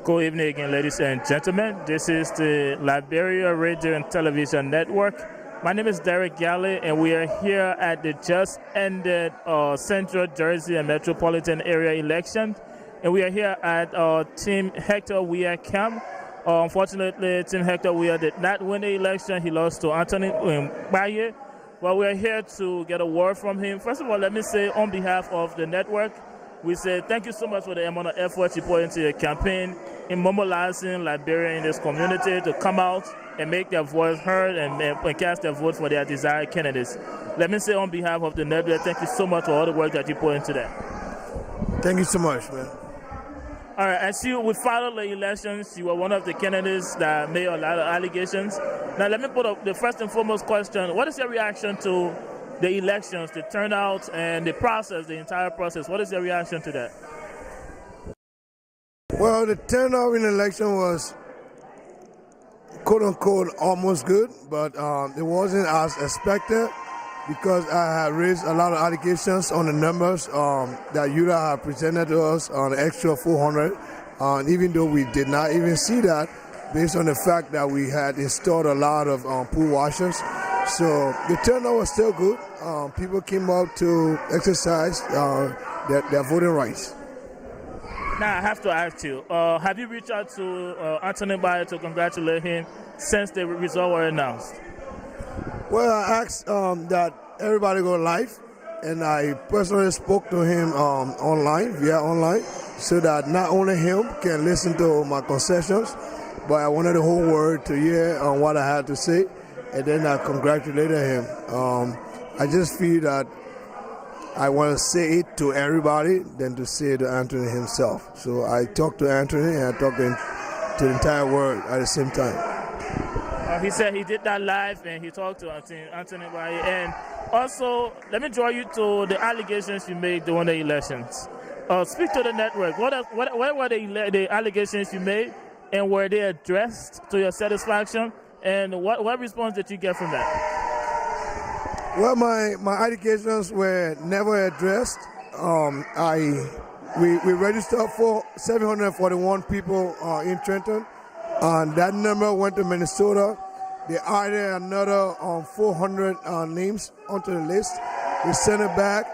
Good evening again, ladies and gentlemen. This is the Liberia Radio and Television Network. My name is Derek Galley, and we are here at the just ended Central Jersey and Metropolitan Area election. And we are here at Team Hector Weah camp. Unfortunately, Team Hector Weah did not win the election. He lost to Anthony Baye. But we are here to get a word from him. First of all, let me say on behalf of the network, we say thank you so much for the amount of effort you put into your campaign in mobilizing Liberians in this community to come out and make their voice heard and cast their vote for their desired candidates. Let me say on behalf of the network, thank you so much for all the work that you put into that. Thank you so much, man. All right, as we followed the elections, you were one of the candidates that made a lot of allegations. Now, let me put up the first and foremost question. What is your reaction to the elections, the turnout, and the process, the entire process? What is your reaction to that? Well, the turnout in the election was, quote-unquote, almost good, but it wasn't as expected because I had raised a lot of allegations on the numbers that UDA had presented to us on an extra 400, even though we did not even see that based on the fact that we had installed a lot of pool washers. So the turnout was still good. People came out to exercise their voting rights. Now, I have to ask you, have you reached out to Anthony Baye to congratulate him since the results were announced? Well, I asked that everybody go live, and I personally spoke to him via online, so that not only him can listen to my concessions, but I wanted the whole world to hear what I had to say, and then I congratulated him. I just feel that I want to say it to everybody than to say it to Anthony himself. So I talked to Anthony and I talked to the entire world at the same time. He said he did that live and he talked to Anthony Baye. And also, let me draw you to the allegations you made during the elections. Speak to the network. What were the allegations you made, and were they addressed to your satisfaction? And what response did you get from that? Well, my allegations were never addressed. We registered for 741 people in Trenton, and that number went to Minnesota. They added another 400 names onto the list. We sent it back,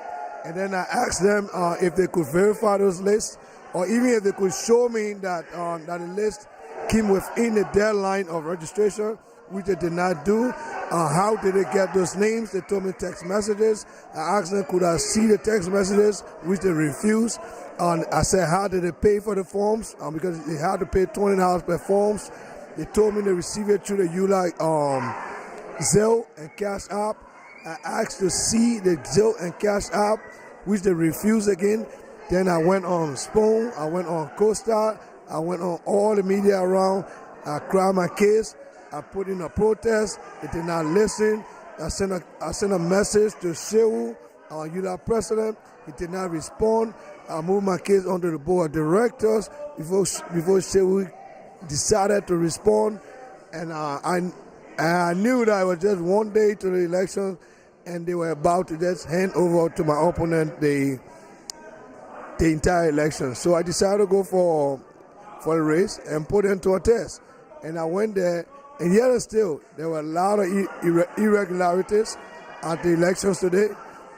and then I asked them if they could verify those lists, or even if they could show me that that the list came within the deadline of registration, which they did not do. How did they get those names? They told me text messages. I asked them, could I see the text messages, which they refused. I said, how did they pay for the forms? Because they had to pay $20 per forms. They told me they received it through the ULA Zelle and Cash App. I asked to see the Zelle and Cash App, which they refused again. Then I went on Spoon, I went on Costa, I went on all the media around. I cried my case. I put in a protest. They did not listen. I sent a message to Shehu, our ULA president. He did not respond. I moved my case onto the board of directors before Shehu decided to respond. And I knew that it was just one day to the election, and they were about to just hand over to my opponent the entire election. So I decided to go for the race and put it into a test. And I went there. And yet still, there were a lot of irregularities at the elections today.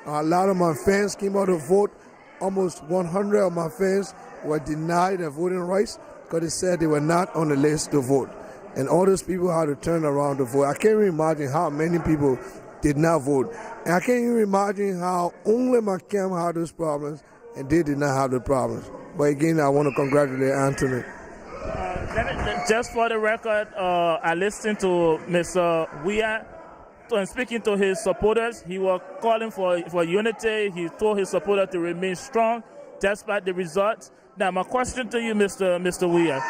A lot of my fans came out to vote. Almost 100 of my fans were denied their voting rights because they said they were not on the list to vote. And all those people had to turn around to vote. I can't even imagine how many people did not vote. And I can't even imagine how only my camp had those problems and they did not have the problems. But again, I want to congratulate Anthony. Just for the record, I listened to Mr. Weah and speaking to his supporters. He was calling for unity. He told his supporters to remain strong despite the results. Now, my question to you, Mr. Weah,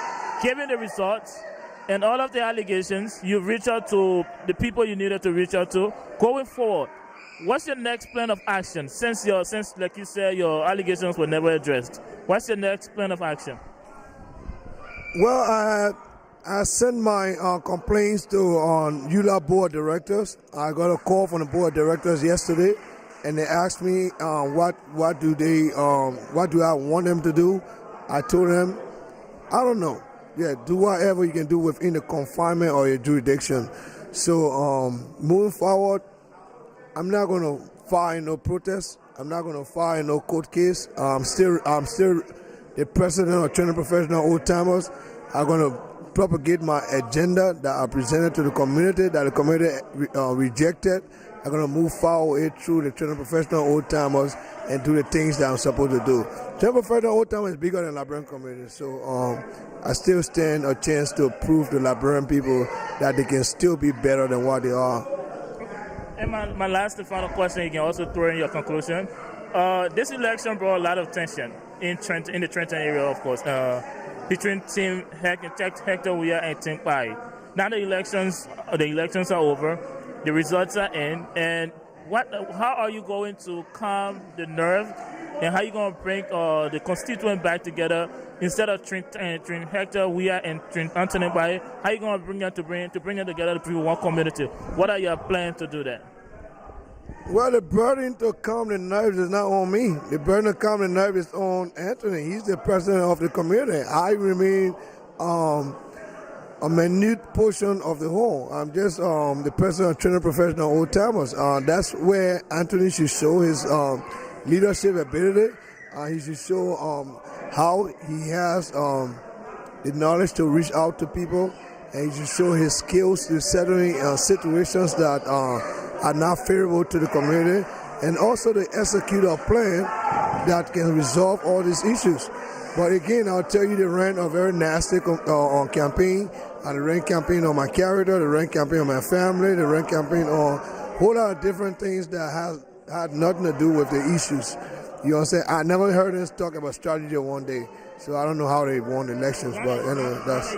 given the results and all of the allegations, you've reached out to the people you needed to reach out to. Going forward, what's your next plan of action? Since like you said, your allegations were never addressed, what's your next plan of action? Well, I sent my complaints to ULA board directors. I got a call from the board directors yesterday, and they asked me what do I want them to do. I told them, I don't know. do whatever you can do within the confinement or your jurisdiction. So moving forward, I'm not going to file no protest. I'm not going to file no court case. I'm still the president of Training Professional Old Timers. I'm going to propagate my agenda that I presented to the community, that the community rejected. I'm going to move forward through the Training Professional Old Timers and do the things that I'm supposed to do. Training Professional Old Timers is bigger than Liberian community, so I still stand a chance to prove to Liberian people that they can still be better than what they are. And my last and final question, you can also throw in your conclusion. This election brought a lot of tension in the Trenton area, of course, between Team Hector Weah and Team Pai. Now the elections are over, the results are in, and how are you going to calm the nerve, and how are you going to bring the constituent back together instead of Team Hector Weah and Team Anthony Pai? How are you going to bring them together to be one community? What are your plans to do that? Well, the burden to calm the nerves is not on me. The burden to calm the nerves is on Anthony. He's the president of the community. I remain a minute portion of the whole. I'm just the president of Training Professional Old Timers. That's where Anthony should show his leadership ability. He should show how he has the knowledge to reach out to people, and he should show his skills to settling situations that are not favorable to the community, and also to execute a plan that can resolve all these issues. But again, I'll tell you, they ran a very nasty campaign. They ran campaign on my character, they ran campaign on my family, they ran campaign on a whole lot of different things that had nothing to do with the issues. You know what I'm saying? I never heard them talk about strategy one day, so I don't know how they won the elections, but anyway, that's...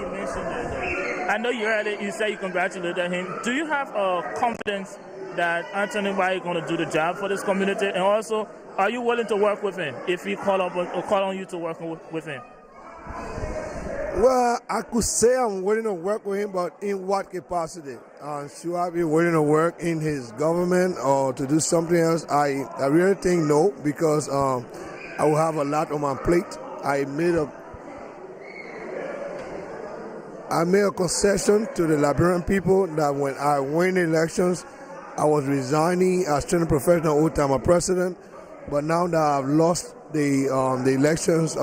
I know you heard it, you say you congratulated him. Do you have confidence that Anthony Pai is going to do the job for this community? And also, are you willing to work with him if he call on you to work with him? Well, I could say I'm willing to work with him, but in what capacity? Should I be willing to work in his government or to do something else? I really think no, because I will have a lot on my plate. I made a concession to the Liberian people that when I win the elections, I was resigning as Training Professional Old Timer president. But now that I've lost the elections,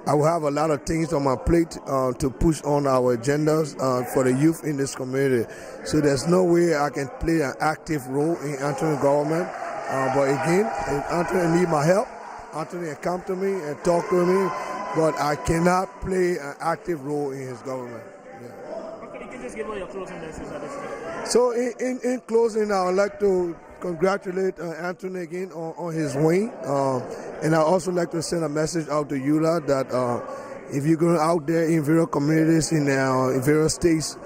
I will have a lot of things on my plate to push on our agendas for the youth in this community. So there's no way I can play an active role in Anthony's government. But again, if Anthony needs my help, Anthony can come to me and talk to me, but I cannot play an active role in his government. Yeah. Okay, you can just give all your closing message at this time. So in closing, I would like to congratulate Anthony again on his win. And I also like to send a message out to Eula that if you're going out there in various communities in various states,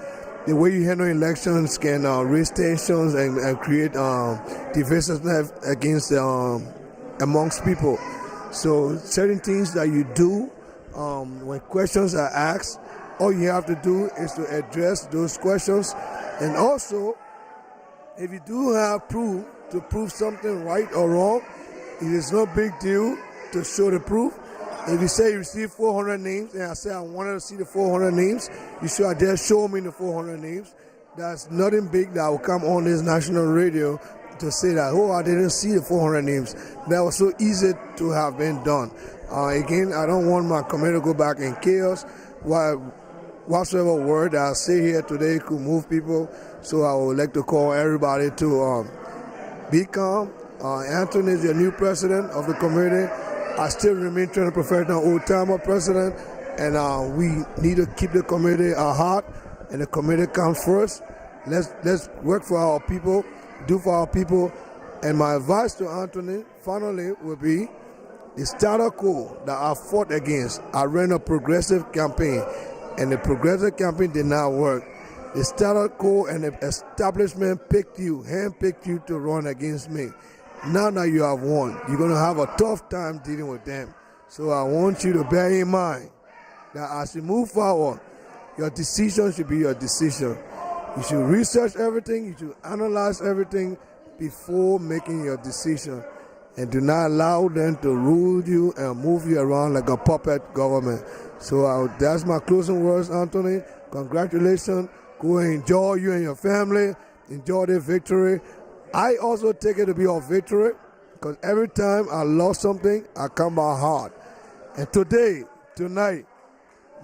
the way you handle elections can raise tensions and create divisiveness against amongst people. So certain things that you do when questions are asked, all you have to do is to address those questions. And also, if you do have proof to prove something right or wrong, it is no big deal to show the proof. If you say you received 400 names and I say I wanted to see the 400 names, you should just show me the 400 names. That's nothing big that will come on this national radio to say that, oh, I didn't see the 400 names. That was so easy to have been done. Again, I don't want my community to go back in chaos. Whatsoever word that I say here today could move people, so I would like to call everybody to be calm. Anthony is the new president of the community. I still remain Training Professional Old Timer president, and we need to keep the community at heart, and the community comes first. Let's work for our people, do for our people, and my advice to Anthony finally would be the status quo that I fought against. I ran a progressive campaign, and the progressive campaign did not work. The status quo and the establishment handpicked you to run against me. Now that you have won, you're going to have a tough time dealing with them. So I want you to bear in mind that as you move forward, your decision should be your decision. You should research everything, you should analyze everything before making your decision. And do not allow them to rule you and move you around like a puppet government. So that's my closing words, Anthony. Congratulations. Go and enjoy, you and your family. Enjoy the victory. I also take it to be a victory because every time I lost something, I come by hard. And tonight,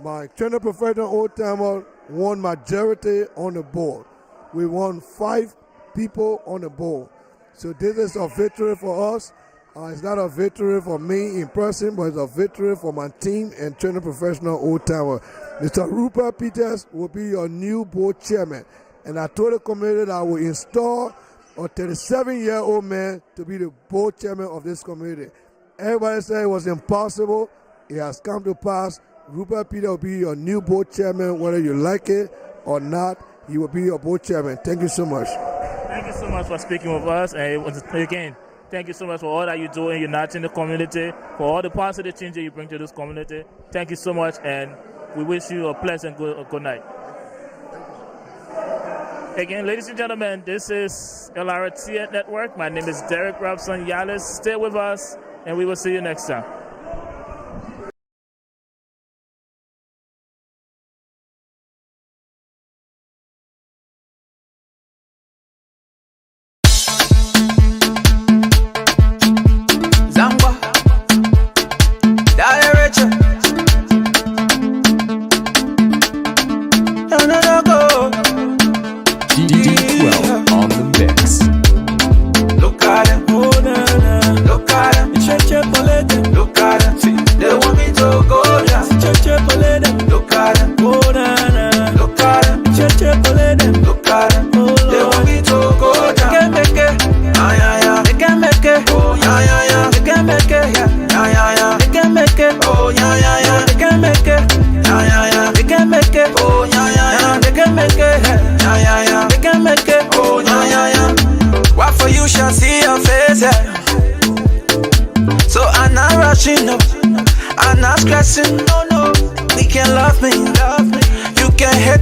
my trainer professional old timer won majority on the board. We won 5 people on the board. So this is a victory for us. It's not a victory for me in person, but it's a victory for my team and trainer professional old timer. Mr. Rupert Peters will be your new board chairman. And I told the committee that I will install a 37-year-old man to be the board chairman of this committee. Everybody said it was impossible. It has come to pass. Rupert Peters will be your new board chairman, whether you like it or not. He will be your board chairman. Thank you so much. Thank you so much for speaking with us. And again, thank you so much for all that you do in uniting the community, for all the positive changes you bring to this community. Thank you so much, and we wish you a pleasant good night. Again, ladies and gentlemen, this is Lrtn Network. My name is Derek Robson Yalis. Stay with us, and we will see you next time. I'm not stressing, no, no. We can love me, you can hate